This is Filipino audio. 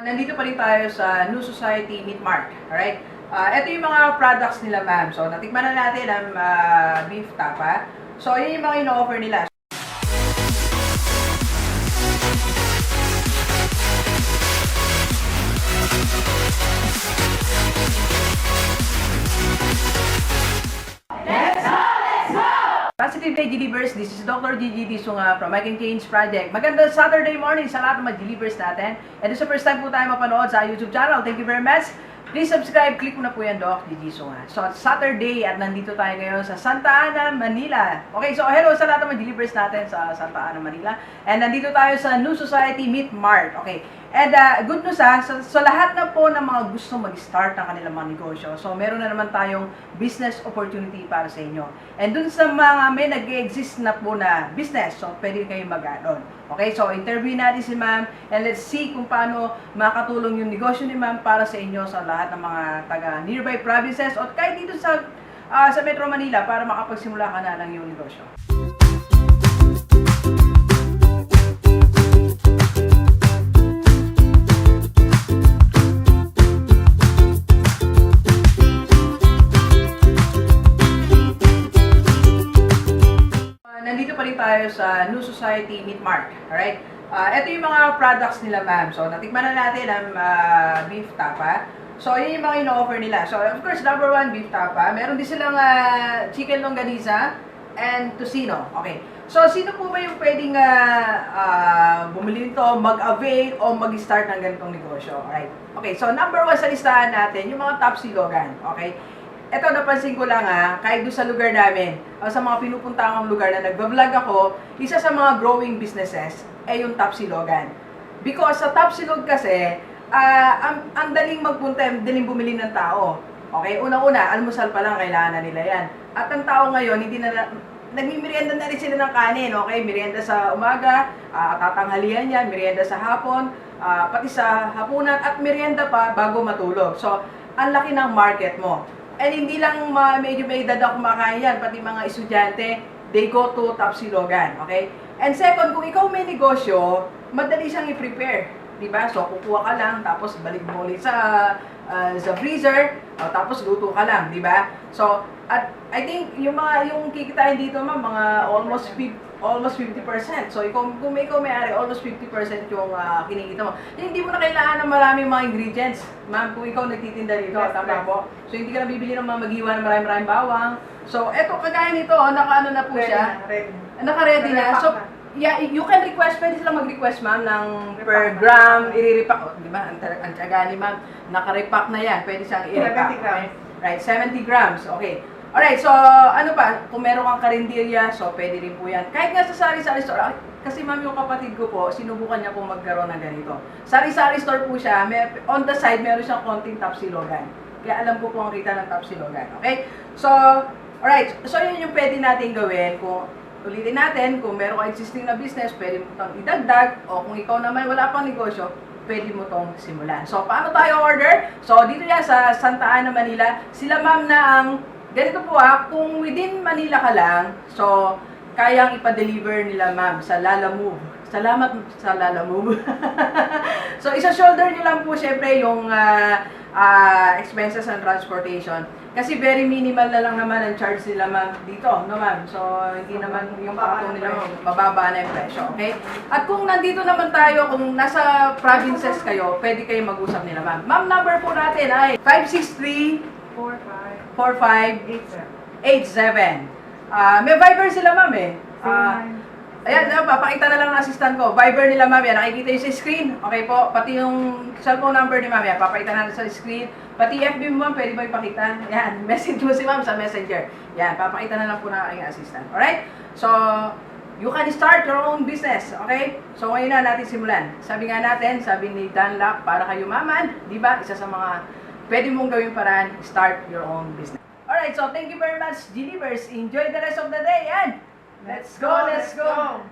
Nandito pa rin tayo sa New Society Meat Mart. Alright? Ito yung mga products nila, ma'am. So, natikman na natin ang beef tapa. So, yun yung mga ino-offer nila. Positive Day Delivers, this is Dr. Gigi Disunga from I Can Change Project. Magandang Saturday morning sa lahat ng mga delivers natin. And this is the first time po tayo mapanood sa YouTube channel. Thank you very much. Please subscribe, click mo na po yan, Doc Gigi Disunga. So, Saturday at nandito tayo ngayon sa Santa Ana, Manila. Okay, so hello sa lahat ng mga delivers natin sa Santa Ana, Manila. And nandito tayo sa New Society Meat Mart. Okay, and good news sa lahat na po ng mga gusto mag-start ng kanilang mga negosyo. So, meron na naman tayong business opportunity para sa inyo. And dun sa mga may nag-exist na po na business, so pwede kayong mag-add-on. Okay, so interview natin si ma'am and let's see kung paano makatulong yung negosyo ni ma'am para sa inyo sa lahat ng mga taga nearby provinces o kahit dito sa Metro Manila para makapagsimula ka na ng iyong negosyo. Nandito pa rin tayo sa New Society Meat Mart. Alright? Ito yung mga products nila, ma'am. So, natikman na natin ang beef tapa. So, yun yung mga ino-offer nila. So, of course, number one, beef tapa. Meron din silang chicken longganisa and tocino. Okay. So, sino po ba yung pwedeng bumili nito, mag-avail o mag-start ng ganitong negosyo? Alright? Okay. So, number one sa listahan natin, yung mga top silogan. Okay? Ito, napansin ko lang kahit doon sa lugar namin, sa mga pinupunta akong lugar na nagbablog ako, isa sa mga growing businesses ay yung Tapsilogan. Because sa Tapsilog kasi, ang daling magpunta, daling bumili ng tao. Okay, unang-una, almusal pa lang, kailangan na nila yan. At ang tao ngayon, hindi na, nagmimerienda na rin sila ng kanin, okay? Merienda sa umaga, tatanghalian yan, merienda sa hapon, pati sa hapunan, at merienda pa bago matulog. So, ang laki ng market mo. And hindi lang medyo may edad ako kumakain yan, pati mga estudyante, they go to Tapsilogan, okay? And second, kung ikaw may negosyo, madali siyang i-prepare, di ba? So, kukuha ka lang, tapos balik mo ulit sa freezer, tapos luto ka lang, di ba? So, at I think, yung kikitain dito, mga almost 50%. So, kung ikaw may-ari, almost 50% yung kinikita mo. Hindi mo na kailangan ng maraming mga ingredients. Ma'am, kung ikaw nagtitinda dito, tama po. So, hindi ka na bibili ng mga mag-iwan ng maraming bawang. So, eto, kagaya nito, naka-ano na po siya. Naka-ready na. So, yeah, you can request, pwede silang mag-request, ma'am, ng per gram, i-repack. Di ba? Ang tiyaga ni ma'am, naka-repack na yan. Pwede siyang i-repack. 70 grams. Right, 70 grams. Okay. Alright, so ano pa, kung meron kang karinderya, so pwede rin po yan. Kahit nga sa sari-sari store, kasi ma'am yung kapatid ko po, sinubukan niya po magkaroon ng ganito. Sari-sari store po siya, on the side, meron siyang konting Tapsilogan. Kaya alam ko po ang kita ng Tapsilogan. Okay? So, alright, so yun yung pwede natin gawin. Kung ulitin natin, kung meron kang existing na business, pwede mo itong idagdag, o kung ikaw naman wala pang negosyo, pwede mo itong simulan. So, paano tayo order? So, dito yan sa Santa Ana, Manila, sila ma'am na ang ganito po kung within Manila ka lang, so, kayang ipa-deliver nila ma'am sa Lalamove. Salamat sa Lalamove. So, isa-shoulder nyo lang po syempre yung expenses and transportation. Kasi very minimal na lang naman ang charge nila ma'am dito, no ma'am? So, hindi naman yung patong nila mababa na yung presyo, okay? At kung nandito naman tayo, kung nasa provinces kayo, pwede kayo mag-usap nila ma'am. Ma'am, number po natin ay 563 4587. May Viber sila, ma'am, eh. Ayan, papakita na lang ng assistant ko. Viber nila, ma'am, yan. Nakikita yung sa screen. Okay po. Pati yung cellphone number ni ma'am, yan. Papakita na sa screen. Pati FB mo, ma'am, pwede ba ipakita? Yan. Message mo si ma'am sa messenger. Yan. Papakita na lang po ng aking assistant. Alright? So, you can start your own business. Okay? So, ngayon na natin simulan. Sabi nga natin, sabi ni Dunlop, para kayo maman. Di ba? Isa sa mga pwede mong gawin paraan, start your own business. Alright, so thank you very much, Delivers. Enjoy the rest of the day and let's go, let's go!